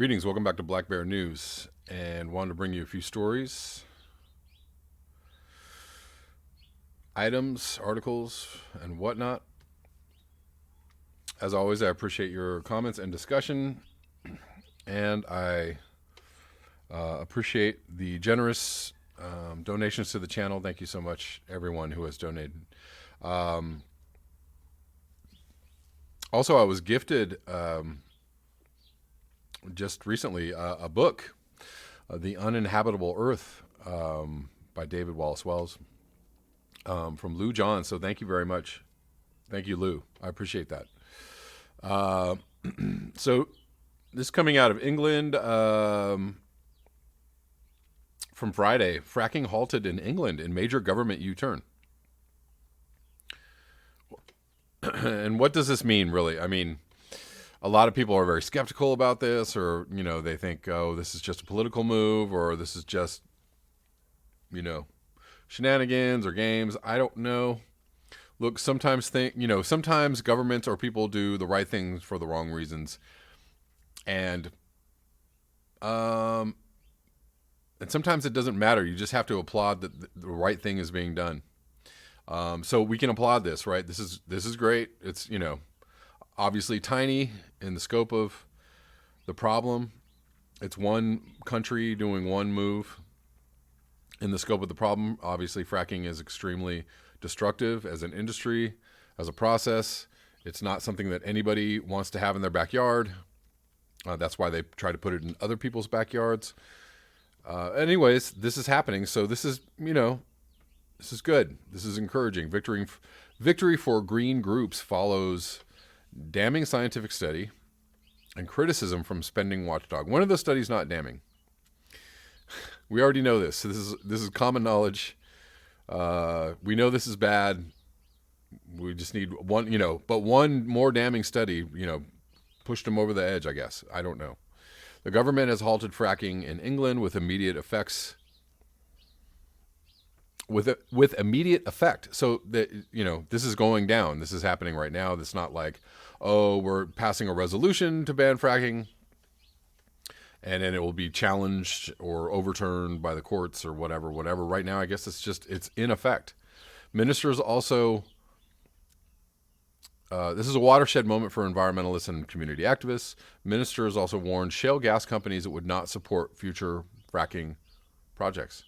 Greetings, welcome back to Black Bear News, and wanted to bring you a few stories, items, articles, and whatnot. As always, I appreciate your comments and discussion, and I appreciate the generous donations to the channel. Thank you so much, everyone who has donated. Also, I was gifted just recently a book, The Uninhabitable Earth, by David Wallace Wells, from Lou John. So thank you very much. Thank you, Lou. I appreciate that. So this is coming out of England from Friday. Fracking halted in England in major government U-turn. And what does this mean, really? I mean, a lot of people are very skeptical about this, or, they think, oh, this is just a political move, or this is just, shenanigans or games. I don't know. Look, sometimes governments or people do the right things for the wrong reasons. And sometimes it doesn't matter. You just have to applaud that the right thing is being done. So we can applaud this, right? This is great. It's, obviously tiny in the scope of the problem. It's one country doing one move in the scope of the problem. Obviously, fracking is extremely destructive as an industry, as a process. It's not something that anybody wants to have in their backyard. That's why they try to put it in other people's backyards. Anyways, this is happening. So this is, this is good. This is encouraging. Victory for green groups follows damning scientific study and criticism from spending watchdog. One of those studies not damning. We already know this. So this is common knowledge. We know this is bad. We just need one, but one more damning study, pushed them over the edge, I guess. I don't know. The government has halted fracking in England with immediate effects. With immediate effect. So that, this is going down. This is happening right now. It's not like, oh, we're passing a resolution to ban fracking and then it will be challenged or overturned by the courts or whatever. Right now, I guess it's in effect. Ministers also, this is a watershed moment for environmentalists and community activists. Ministers also warned shale gas companies it would not support future fracking projects.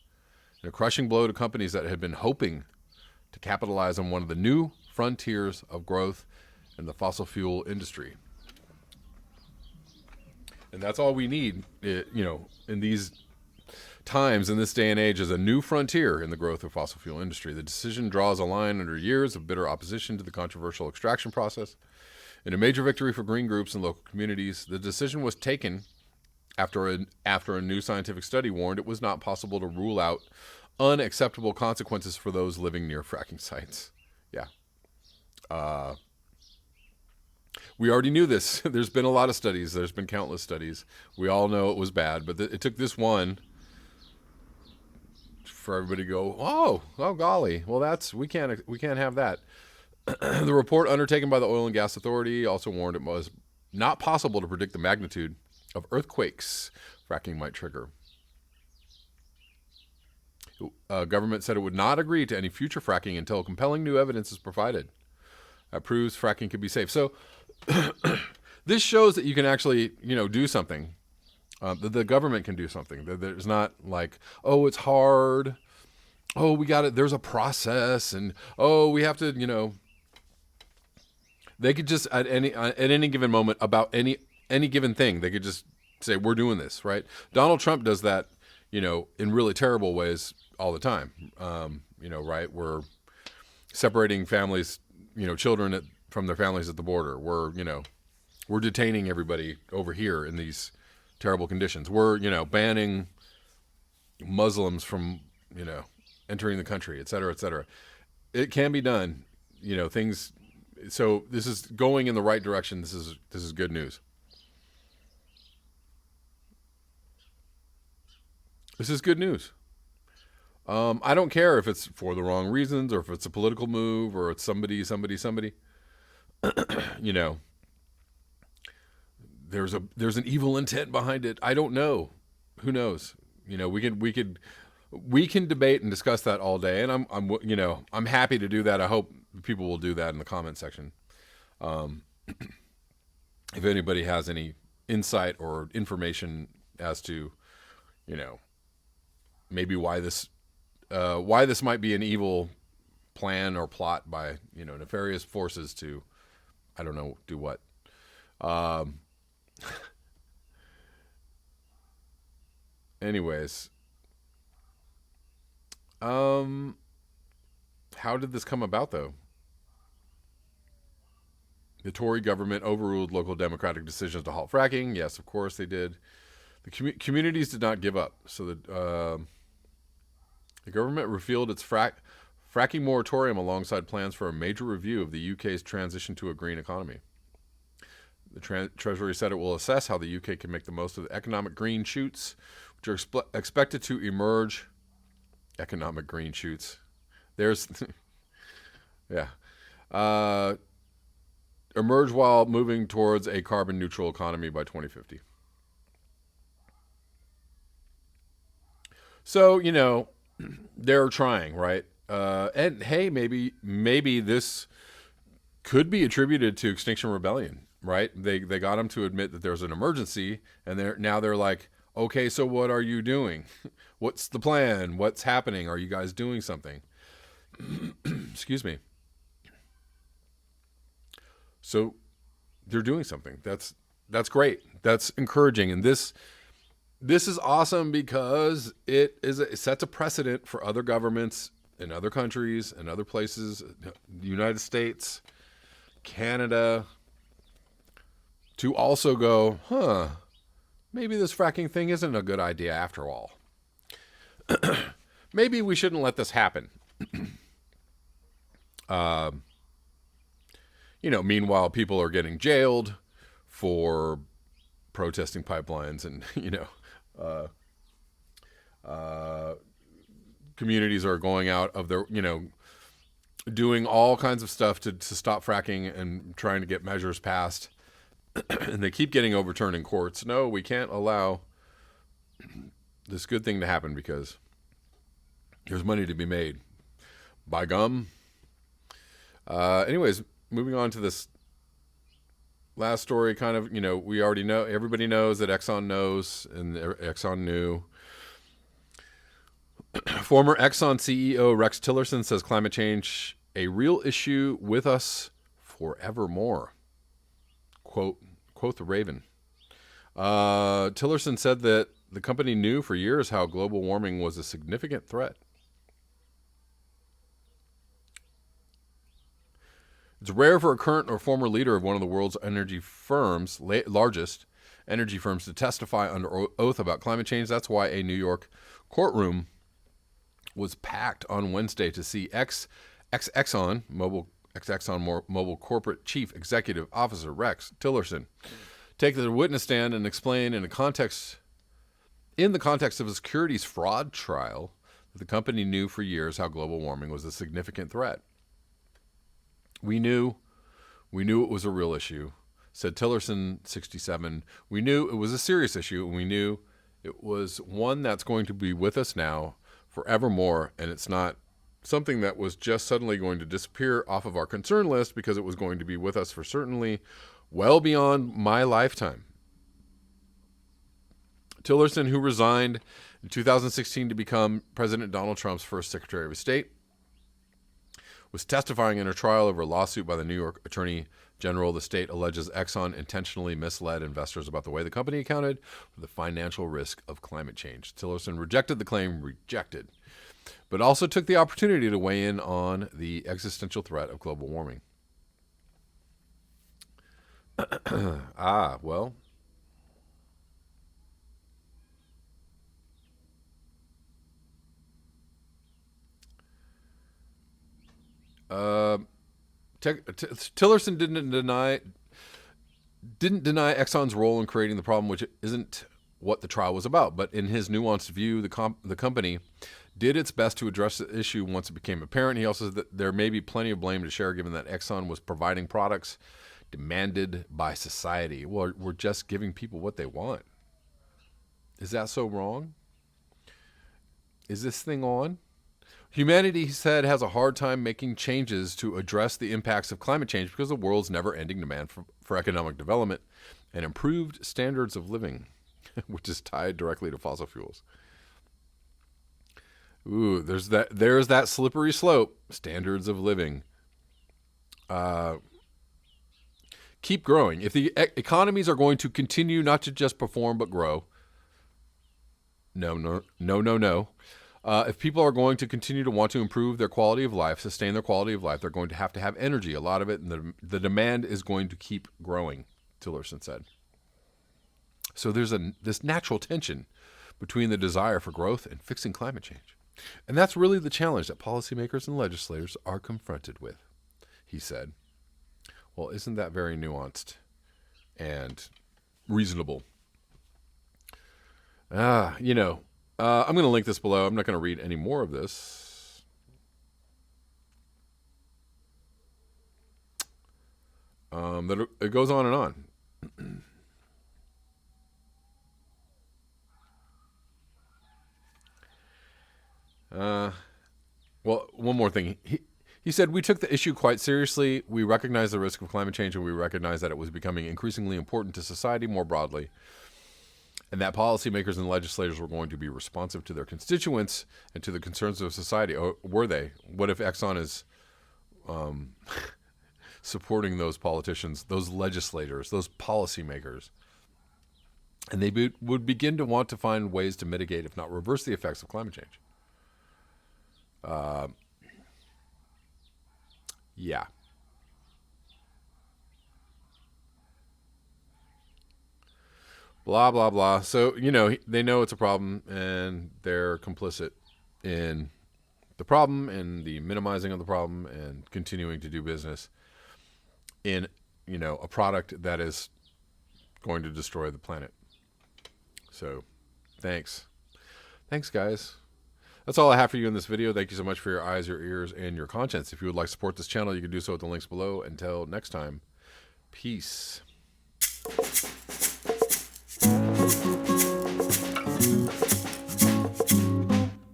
A crushing blow to companies that had been hoping to capitalize on one of the new frontiers of growth in the fossil fuel industry. And that's all we need, in these times, in this day and age, is a new frontier in the growth of fossil fuel industry. The decision draws a line under years of bitter opposition to the controversial extraction process. In a major victory for green groups and local communities, the decision was taken after a new scientific study warned it was not possible to rule out unacceptable consequences for those living near fracking sites. Yeah. We already knew this. There's been a lot of studies. There's been countless studies. We all know it was bad, but it took this one for everybody to go, oh golly. Well, we can't have that. The report undertaken by the Oil and Gas Authority also warned it was not possible to predict the magnitude of earthquakes fracking might trigger. Government said it would not agree to any future fracking until compelling new evidence is provided that proves fracking could be safe. So this shows that you can actually, do something. That the government can do something. There's not like, oh, it's hard. Oh, we got it. There's a process, and we have to, They could just at any given moment about any given thing, they could just say, we're doing this, right? Donald Trump does that, in really terrible ways all the time. Right? We're separating families, children from their families at the border. We're detaining everybody over here in these terrible conditions. We're, banning Muslims from, entering the country, et cetera, et cetera. It can be done, things. So this is going in the right direction. This is good news. This is good news. I don't care if it's for the wrong reasons or if it's a political move or it's somebody. there's an evil intent behind it. I don't know. Who knows? We can debate and discuss that all day, and I'm happy to do that. I hope people will do that in the comment section. If anybody has any insight or information as to, maybe why this might be an evil plan or plot by nefarious forces to, I don't know, do what. Anyways, how did this come about, though? The Tory government overruled local Democratic decisions to halt fracking. Yes, of course they did. The communities did not give up. So the government revealed its fracking moratorium alongside plans for a major review of the UK's transition to a green economy. The Treasury said it will assess how the UK can make the most of the economic green shoots, which are expected to emerge. Economic green shoots. There's, yeah. Emerge while moving towards a carbon neutral economy by 2050. So, they're trying, right? And hey, maybe this could be attributed to Extinction Rebellion, right? They got them to admit that there's an emergency, and they're like, okay, so what are you doing? What's the plan? What's happening? Are you guys doing something? Excuse me. So they're doing something. That's great. That's encouraging. And this is awesome because it sets a precedent for other governments in other countries and other places, the United States, Canada, to also go, maybe this fracking thing isn't a good idea after all. Maybe we shouldn't let this happen. Meanwhile, people are getting jailed for protesting pipelines, and communities are going out of their, doing all kinds of stuff to stop fracking and trying to get measures passed, and they keep getting overturned in courts. No, we can't allow this good thing to happen because there's money to be made. By gum. Anyways, moving on to this last story, kind of, we already know, everybody knows that Exxon knows, and Exxon knew. Former Exxon CEO Rex Tillerson says climate change a real issue with us forevermore. Quote the Raven. Tillerson said that the company knew for years how global warming was a significant threat. It's rare for a current or former leader of one of the world's largest energy firms, to testify under oath about climate change. That's why a New York courtroom was packed on Wednesday to see Exxon Mobil corporate chief executive officer Rex Tillerson take the witness stand and explain in the context of a securities fraud trial that the company knew for years how global warming was a significant threat. We knew it was a real issue, said Tillerson, 67. We knew it was a serious issue, and we knew it was one that's going to be with us now forevermore, and it's not something that was just suddenly going to disappear off of our concern list, because it was going to be with us for certainly well beyond my lifetime. Tillerson, who resigned in 2016 to become President Donald Trump's first Secretary of State, was testifying in a trial over a lawsuit by the New York Attorney General. The state alleges Exxon intentionally misled investors about the way the company accounted for the financial risk of climate change. Tillerson rejected the claim, but also took the opportunity to weigh in on the existential threat of global warming. Well. Tillerson didn't deny Exxon's role in creating the problem, which isn't what the trial was about. But in his nuanced view, the company did its best to address the issue once it became apparent. He also said that there may be plenty of blame to share, given that Exxon was providing products demanded by society. Well, we're just giving people what they want. Is that so wrong? Is this thing on? Humanity, he said, has a hard time making changes to address the impacts of climate change because of the world's never-ending demand for economic development and improved standards of living, which is tied directly to fossil fuels. Ooh, there's that slippery slope. Standards of living. Keep growing. If the economies are going to continue not to just perform but grow, no. If people are going to continue to want to improve their quality of life, sustain their quality of life, they're going to have energy, a lot of it, and the demand is going to keep growing, Tillerson said. So there's this natural tension between the desire for growth and fixing climate change. And that's really the challenge that policymakers and legislators are confronted with, he said. Well, isn't that very nuanced and reasonable? I'm going to link this below. I'm not going to read any more of this. It goes on and on. Well, one more thing. He said, we took the issue quite seriously. We recognize the risk of climate change, and we recognize that it was becoming increasingly important to society more broadly, and that policymakers and legislators were going to be responsive to their constituents and to the concerns of society. Or were they? What if Exxon is supporting those politicians, those legislators, those policymakers? And they would begin to want to find ways to mitigate, if not reverse, the effects of climate change. Yeah. Blah, blah, blah. So, they know it's a problem, and they're complicit in the problem and the minimizing of the problem and continuing to do business in, a product that is going to destroy the planet. So, thanks. Thanks, guys. That's all I have for you in this video. Thank you so much for your eyes, your ears, and your conscience. If you would like to support this channel, you can do so at the links below. Until next time, peace.